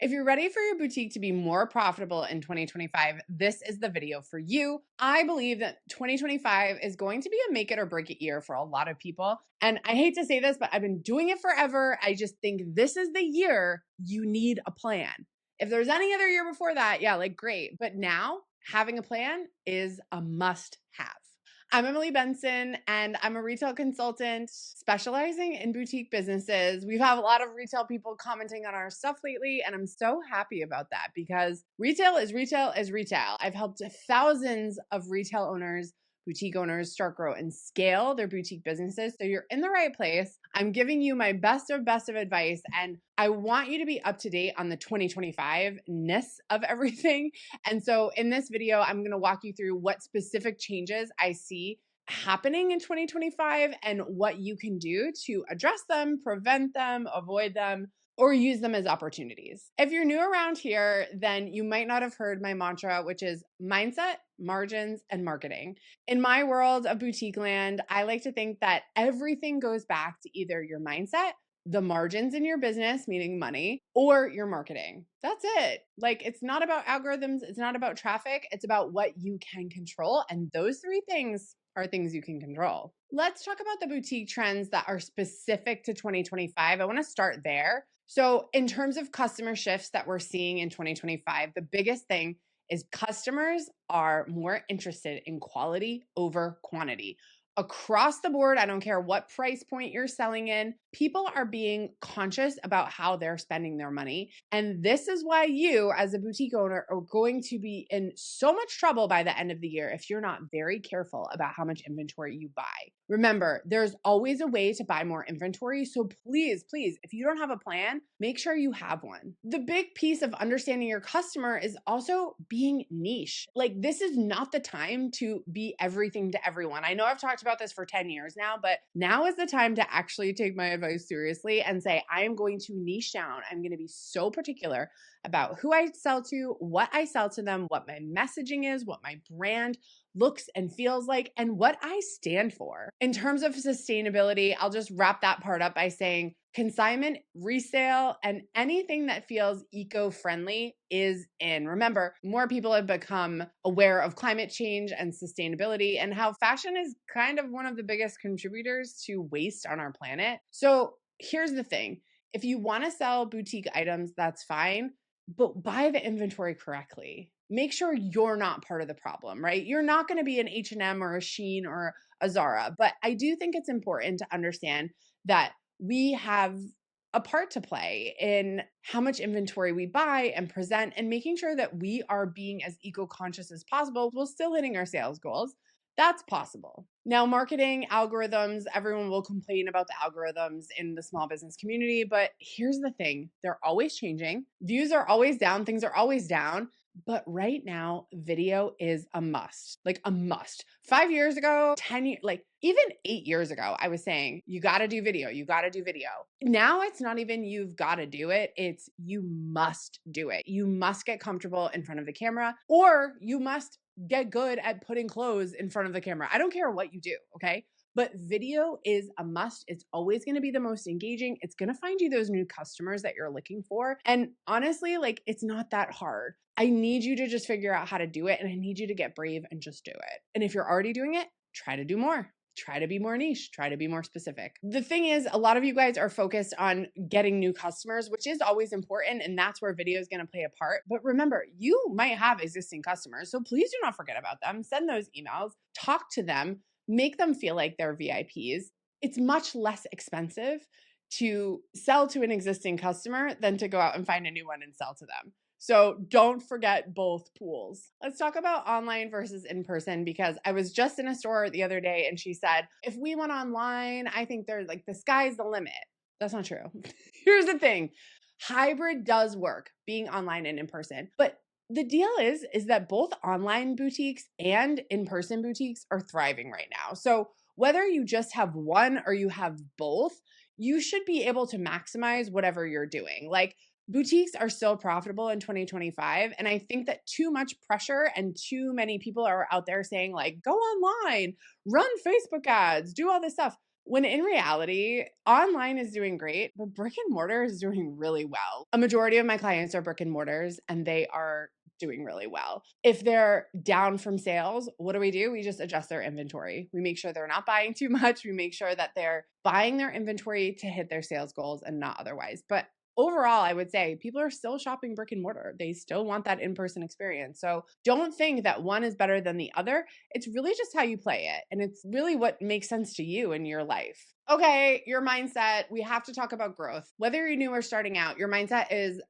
If you're ready for your boutique to be more profitable in 2025, this is the video for you. I believe that 2025 is going to be a make it or break it year for a lot of people. And I hate to say this, but I've been doing it forever. I just think this is the year you need a plan. If there's any other year before that, yeah, like great. But now having a plan is a must have. I'm Emily Benson, and I'm a retail consultant specializing in boutique businesses. We've had a lot of retail people commenting on our stuff lately, and I'm so happy about that because retail is retail is retail. I've helped thousands of retail owners, boutique owners start, grow, and scale their boutique businesses. So you're in the right place. I'm giving you my best of advice, and I want you to be up to date on the 2025-ness of everything. And so in this video, I'm going to walk you through what specific changes I see happening in 2025 and what you can do to address them, prevent them, avoid them, or use them as opportunities. If you're new around here, then you might not have heard my mantra, which is mindset, margins, and marketing. In my world of boutique land, I like to think that everything goes back to either your mindset, the margins in your business, meaning money, or your marketing. That's it. Like, it's not about algorithms. It's not about traffic. It's about what you can control. And those three things are things you can control. Let's talk about the boutique trends that are specific to 2025. I want to start there. So in terms of customer shifts that we're seeing in 2025, the biggest thing is customers are more interested in quality over quantity. Across the board, I don't care what price point you're selling in, people are being conscious about how they're spending their money. And this is why you, as a boutique owner, are going to be in so much trouble by the end of the year if you're not very careful about how much inventory you buy. Remember, there's always a way to buy more inventory. So please, if you don't have a plan, make sure you have one. The big piece of understanding your customer is also being niche. Like, this is not the time to be everything to everyone. I know I've talked about this for 10 years now, but now is the time to actually take my advice seriously and say, I am going to niche down. I'm going to be so particular about who I sell to, what I sell to them, what my messaging is, what my brand looks and feels like, and what I stand for. In terms of sustainability, I'll just wrap that part up by saying consignment, resale, and anything that feels eco-friendly is in. Remember, more people have become aware of climate change and sustainability and how fashion is kind of one of the biggest contributors to waste on our planet. So here's the thing. If you want to sell boutique items, that's fine, but buy the inventory correctly. Make sure you're not part of the problem, right? You're not going to be an H&M or a Shein or a Zara, but I do think it's important to understand that we have a part to play in how much inventory we buy and present and making sure that we are being as eco-conscious as possible while still hitting our sales goals. That's possible. Now, marketing algorithms, everyone will complain about the algorithms in the small business community, but here's the thing. They're always changing. Views are always down. Things are always down. But right now, video is a must, like a must. 5 years ago, 10 years, like even 8 years ago, I was saying, you got to do video. You got to do video. Now it's not even you've got to do it. It's you must do it. You must get comfortable in front of the camera, or you must get good at putting clothes in front of the camera. I don't care what you do. Okay. But video is a must. It's always going to be the most engaging. It's going to find you those new customers that you're looking for. And honestly, like, it's not that hard. I need you to just figure out how to do it. And I need you to get brave and just do it. And if you're already doing it, try to do more. Try to be more niche, try to be more specific. The thing is, a lot of you guys are focused on getting new customers, which is always important. And that's where video is going to play a part. But remember, you might have existing customers. So please do not forget about them. Send those emails, talk to them, make them feel like they're VIPs. It's much less expensive to sell to an existing customer than to go out and find a new one and sell to them. So don't forget both pools. Let's talk about online versus in person, because I was just in a store the other day and she said, if we went online, I think there's like the sky's the limit. That's not true. Here's the thing. Hybrid does work, being online and in person. But the deal is that both online boutiques and in-person boutiques are thriving right now. So whether you just have one or you have both, you should be able to maximize whatever you're doing. Like, boutiques are still profitable in 2025. And I think that too much pressure and too many people are out there saying, like, go online, run Facebook ads, do all this stuff. When in reality, online is doing great, but brick and mortar is doing really well. A majority of my clients are brick and mortars and they are doing really well. If they're down from sales, what do? We just adjust their inventory. We make sure they're not buying too much. We make sure that they're buying their inventory to hit their sales goals and not otherwise. But overall, I would say people are still shopping brick and mortar. They still want that in-person experience. So don't think that one is better than the other. It's really just how you play it. And it's really what makes sense to you in your life. Okay, your mindset. We have to talk about growth. Whether you're new or starting out, your mindset is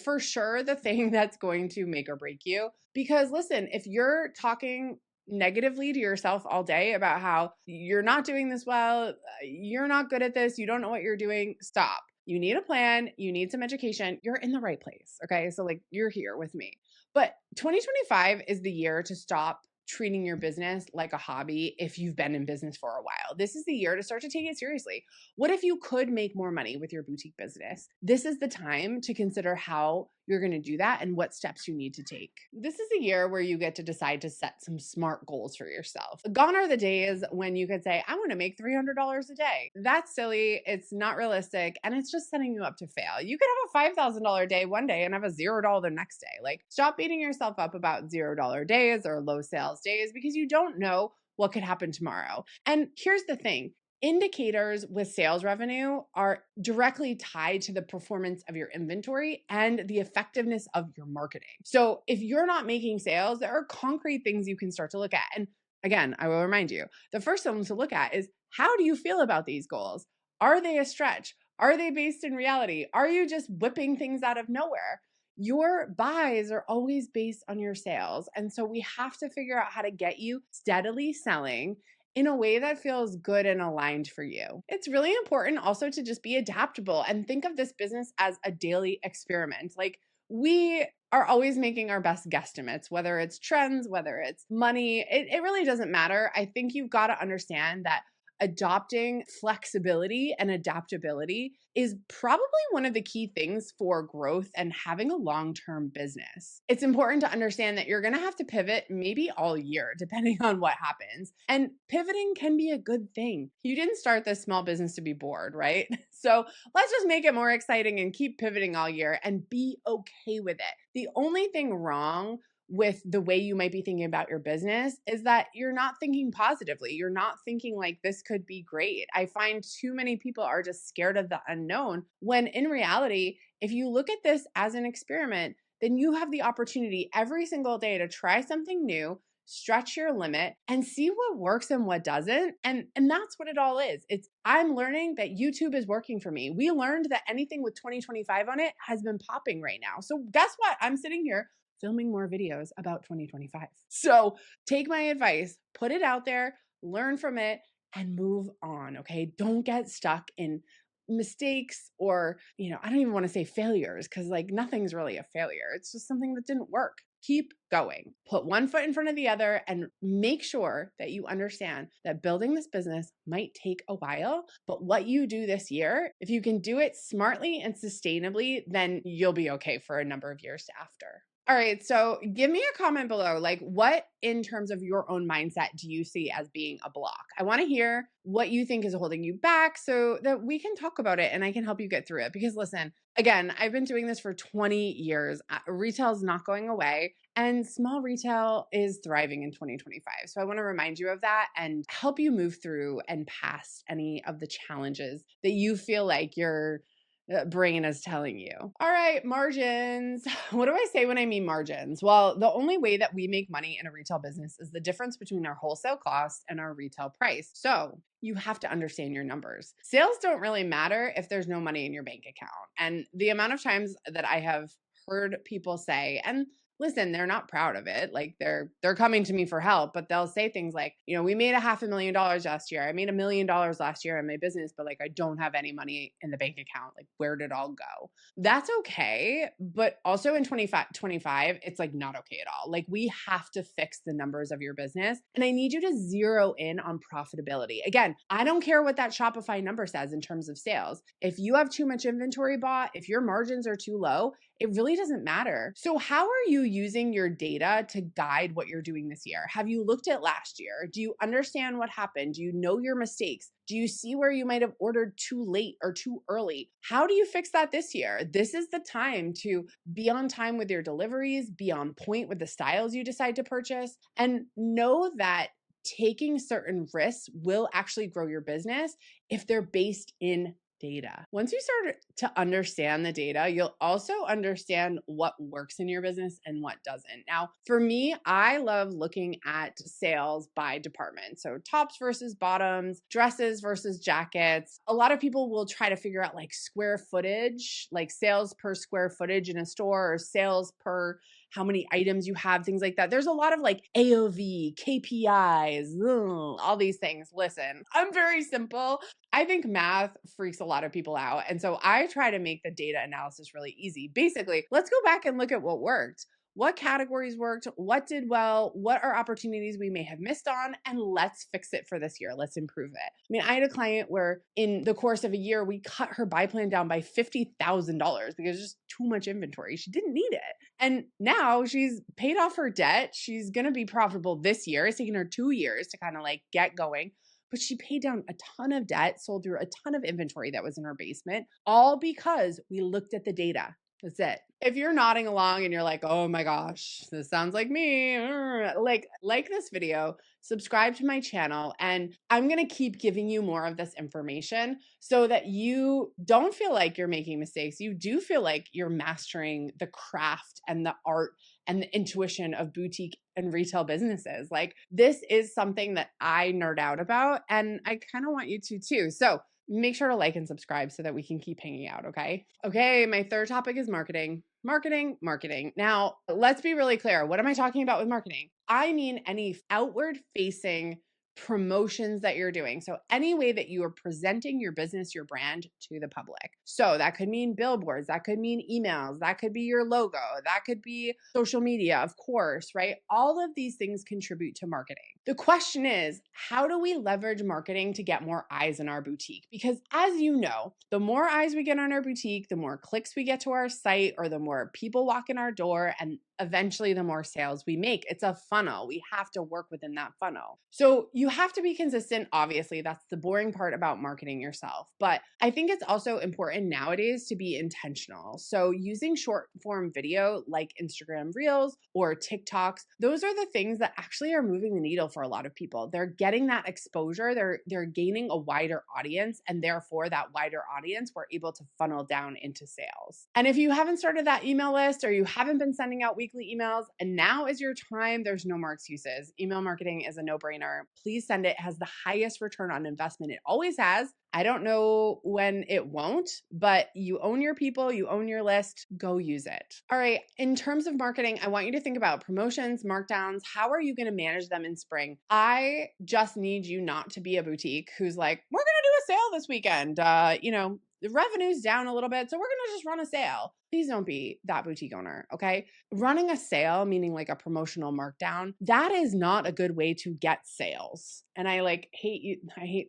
for sure the thing that's going to make or break you. Because listen, if you're talking negatively to yourself all day about how you're not doing this well, you're not good at this, you don't know what you're doing, stop. You need a plan, you need some education, you're in the right place. Okay. So, like, you're here with me. But 2025 is the year to stop treating your business like a hobby if you've been in business for a while. This is the year to start to take it seriously. What if you could make more money with your boutique business? This is the time to consider how you're going to do that and what steps you need to take. This is a year where you get to decide to set some smart goals for yourself. Gone are the days when you could say, I want to make $300 a day. That's silly. It's not realistic. And it's just setting you up to fail. You could have a $5,000 day one day and have a $0 the next day. Like, stop beating yourself up about $0 days or low sales days because you don't know what could happen tomorrow. And here's the thing. Indicators with sales revenue are directly tied to the performance of your inventory and the effectiveness of your marketing. So if you're not making sales, there are concrete things you can start to look at. And again, I will remind you, the first one to look at is, how do you feel about these goals? Are they a stretch? Are they based in reality? Are you just whipping things out of nowhere? Your buys are always based on your sales. And so we have to figure out how to get you steadily selling in a way that feels good and aligned for you. It's really important also to just be adaptable and think of this business as a daily experiment. Like, we are always making our best guesstimates, whether it's trends, whether it's money, it really doesn't matter. I think you've got to understand that adopting flexibility and adaptability is probably one of the key things for growth and having a long-term business. It's important to understand that you're going to have to pivot maybe all year, depending on what happens. And pivoting can be a good thing. You didn't start this small business to be bored, right? So let's just make it more exciting and keep pivoting all year and be okay with it. The only thing wrong with the way you might be thinking about your business is that you're not thinking positively. You're not thinking like this could be great. I find too many people are just scared of the unknown, when in reality, if you look at this as an experiment, then you have the opportunity every single day to try something new, stretch your limit, and see what works and what doesn't. And that's what it all is. It's, I'm learning that YouTube is working for me. We learned that anything with 2025 on it has been popping right now. So guess what? I'm sitting here filming more videos about 2025. So take my advice, put it out there, learn from it, and move on. Okay. Don't get stuck in mistakes or, I don't even want to say failures, because like nothing's really a failure. It's just something that didn't work. Keep going. Put one foot in front of the other and make sure that you understand that building this business might take a while, but what you do this year, if you can do it smartly and sustainably, then you'll be okay for a number of years after. All right, so give me a comment below. Like, what in terms of your own mindset do you see as being a block? I want to hear what you think is holding you back so that we can talk about it and I can help you get through it. Because listen, again, I've been doing this for 20 years. Retail is not going away, and small retail is thriving in 2025. So I want to remind you of that and help you move through and past any of the challenges that you feel like your brain is telling you. All right, margins. What do I say when I mean margins? Well, the only way that we make money in a retail business is the difference between our wholesale cost and our retail price. So you have to understand your numbers. Sales don't really matter if there's no money in your bank account. And the amount of times that I have heard people say, and listen, they're not proud of it. Like, they're coming to me for help, but they'll say things like, we made $500,000 last year. I made $1 million last year in my business, but like, I don't have any money in the bank account. Like, where did it all go? That's okay. But also in 2025, it's like not okay at all. Like, we have to fix the numbers of your business. And I need you to zero in on profitability. Again, I don't care what that Shopify number says in terms of sales. If you have too much inventory bought, if your margins are too low, it really doesn't matter. So how are you using your data to guide what you're doing this year? Have you looked at last year? Do you understand what happened? Do you know your mistakes? Do you see where you might have ordered too late or too early? How do you fix that this year? This is the time to be on time with your deliveries, be on point with the styles you decide to purchase, and know that taking certain risks will actually grow your business if they're based in data. Once you start to understand the data, you'll also understand what works in your business and what doesn't. Now, for me, I love looking at sales by department. So tops versus bottoms, dresses versus jackets. A lot of people will try to figure out like square footage, like sales per square footage in a store or sales per how many items you have, things like that. There's a lot of like AOV, KPIs, all these things. Listen, I'm very simple. I think math freaks a lot of people out. And so I try to make the data analysis really easy. Basically, let's go back and look at what worked. What categories worked? What did well? What are opportunities we may have missed on? And let's fix it for this year. Let's improve it. I mean, I had a client where in the course of a year, we cut her buy plan down by $50,000 because just too much inventory. She didn't need it. And now she's paid off her debt. She's going to be profitable this year. It's taken her 2 years to kind of like get going. But she paid down a ton of debt, sold through a ton of inventory that was in her basement, all because we looked at the data. That's it. If you're nodding along and you're like, oh my gosh, this sounds like me, like this video, subscribe to my channel, and I'm going to keep giving you more of this information so that you don't feel like you're making mistakes. You do feel like you're mastering the craft and the art and the intuition of boutique and retail businesses. Like this is something that I nerd out about, and I kind of want you to too. So make sure to like and subscribe so that we can keep hanging out, okay? Okay, my third topic is marketing. Marketing. Now, let's be really clear. What am I talking about with marketing? I mean any outward facing promotions that you're doing. So any way that you are presenting your business, your brand to the public. So that could mean billboards, that could mean emails, that could be your logo, that could be social media, of course, right? All of these things contribute to marketing. The question is, how do we leverage marketing to get more eyes in our boutique? Because as you know, the more eyes we get on our boutique, the more clicks we get to our site, or the more people walk in our door, and eventually the more sales we make. It's a funnel. We have to work within that funnel. So you have to be consistent. Obviously, that's the boring part about marketing yourself. But I think it's also important nowadays to be intentional. So using short form video like Instagram Reels or TikToks, those are the things that actually are moving the needle for a lot of people. They're getting that exposure. They're gaining a wider audience, and therefore that wider audience we're able to funnel down into sales. And if you haven't started that email list or you haven't been sending out weekly emails, and now is your time, there's no more excuses. Email marketing is a no-brainer. Please send it. It has the highest return on investment. It always has. I don't know when it won't, but you own your people, you own your list, go use it. All right, in terms of marketing, I want you to think about promotions, markdowns. How are you going to manage them in spring? I just need you not to be a boutique who's like, we're going to do a sale this weekend. The revenue's down a little bit, so we're going to just run a sale. Please don't be that boutique owner, okay? Running a sale, meaning like a promotional markdown, that is not a good way to get sales. And I hate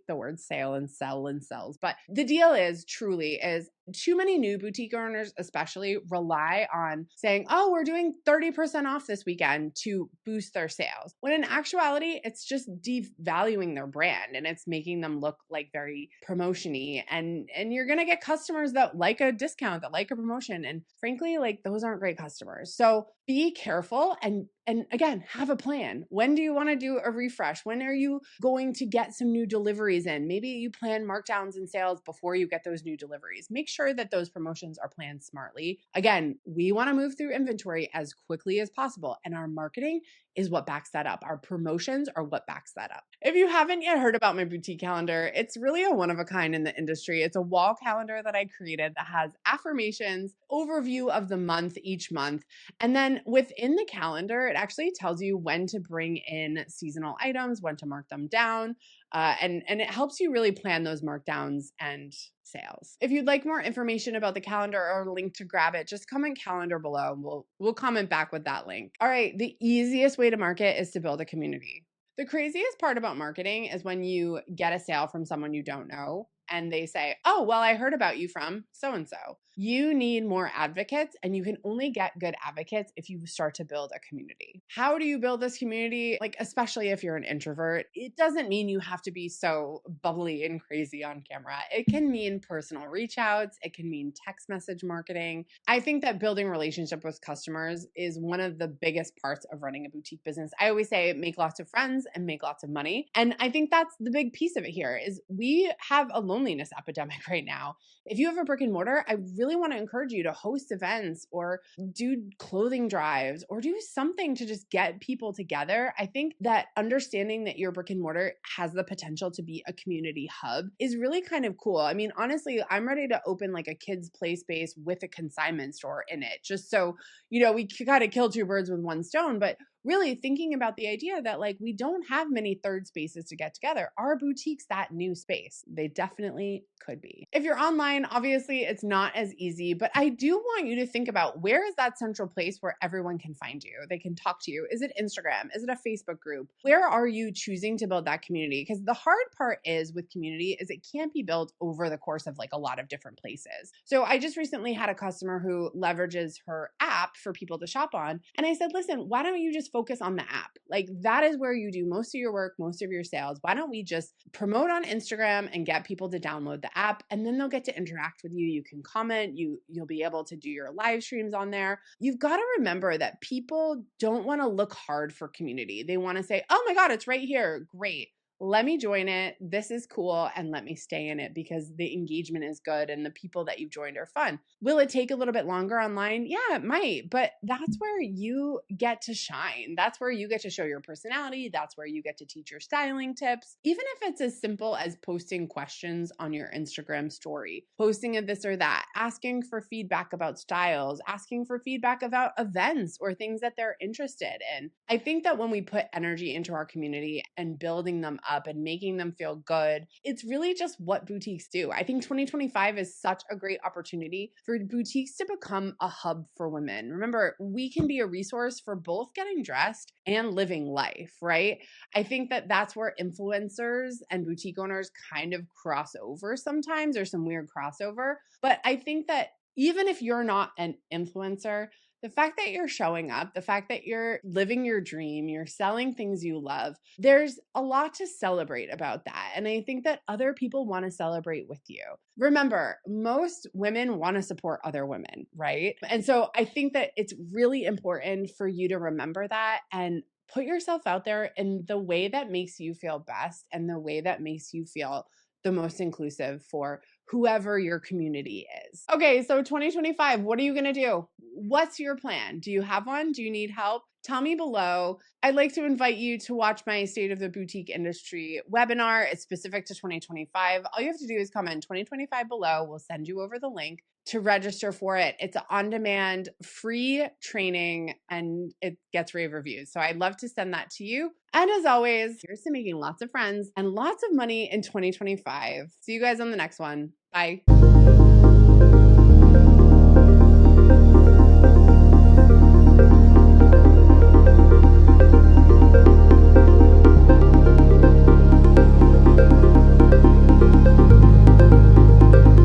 the word sale and sell and sells, but the deal is too many new boutique owners especially rely on saying, oh, we're doing 30% off this weekend to boost their sales. When in actuality, it's just devaluing their brand and it's making them look like very promotion-y. And you're going to get customers that like a discount, that like a promotion. And frankly, like those aren't great customers. So be careful and again, have a plan. When do you want to do a refresh? When are you going to get some new deliveries in? Maybe you plan markdowns and sales before you get those new deliveries. Make sure that those promotions are planned smartly. Again, we want to move through inventory as quickly as possible, and our marketing is what backs that up. Our promotions are what backs that up. If you haven't yet heard about my boutique calendar, it's really a one of a kind in the industry. It's a wall calendar that I created that has affirmations, overview of the month each month, and then within the calendar, it actually tells you when to bring in seasonal items, when to mark them down, and it helps you really plan those markdowns and sales. If you'd like more information about the calendar or a link to grab it, just comment calendar below. We'll comment back with that link. All right, the easiest way to market is to build a community. The craziest part about marketing is when you get a sale from someone you don't know and they say, oh, well, I heard about you from so-and-so. You need more advocates, and you can only get good advocates if you start to build a community. How do you build this community? Like, especially if you're an introvert, it doesn't mean you have to be so bubbly and crazy on camera. It can mean personal reach outs, it can mean text message marketing. I think that building relationship with customers is one of the biggest parts of running a boutique business. I always say make lots of friends and make lots of money. And I think that's the big piece of it here is we have a loneliness epidemic right now. If you have a brick and mortar, I really want to encourage you to host events or do clothing drives or do something to just get people together. I think that understanding that your brick and mortar has the potential to be a community hub is really kind of cool. I mean, honestly, I'm ready to open like a kids play space with a consignment store in it, just so, we kind of kill two birds with one stone, but really thinking about the idea that like we don't have many third spaces to get together. Are boutiques that new space? They definitely could be. If you're online, obviously it's not as easy, but I do want you to think about where is that central place where everyone can find you? They can talk to you. Is it Instagram? Is it a Facebook group? Where are you choosing to build that community? Because the hard part is with community is it can't be built over the course of like a lot of different places. So I just recently had a customer who leverages her app for people to shop on. And I said, listen, why don't you just focus on the app? Like that is where you do most of your work, most of your sales. Why don't we just promote on Instagram and get people to download the app, and then they'll get to interact with you. You can comment, you'll be able to do your live streams on there. You've got to remember that people don't want to look hard for community. They want to say, oh my God, it's right here. Great. Let me join it. This is cool. And let me stay in it because the engagement is good and the people that you've joined are fun. Will it take a little bit longer online? Yeah, it might, but that's where you get to shine. That's where you get to show your personality. That's where you get to teach your styling tips. Even if it's as simple as posting questions on your Instagram story, posting a this or that, asking for feedback about styles, asking for feedback about events or things that they're interested in. I think that when we put energy into our community and building them up and making them feel good, it's really just what boutiques do. I think 2025 is such a great opportunity for boutiques to become a hub for women. Remember, we can be a resource for both getting dressed and living life, right? I think that that's where influencers and boutique owners kind of cross over sometimes. There's some weird crossover, but I think that even if you're not an influencer, the fact that you're showing up, the fact that you're living your dream, you're selling things you love, there's a lot to celebrate about that. And I think that other people want to celebrate with you. Remember, most women want to support other women, right? And so I think that it's really important for you to remember that and put yourself out there in the way that makes you feel best and the way that makes you feel the most inclusive for whoever your community is. Okay, so 2025, what are you gonna do? What's your plan? Do you have one? Do you need help? Tell me below. I'd like to invite you to watch my State of the Boutique Industry webinar. It's specific to 2025. All you have to do is comment 2025 below. We'll send you over the link to register for it. It's an on-demand free training and it gets rave reviews. So I'd love to send that to you. And as always, here's to making lots of friends and lots of money in 2025. See you guys on the next one. Bye.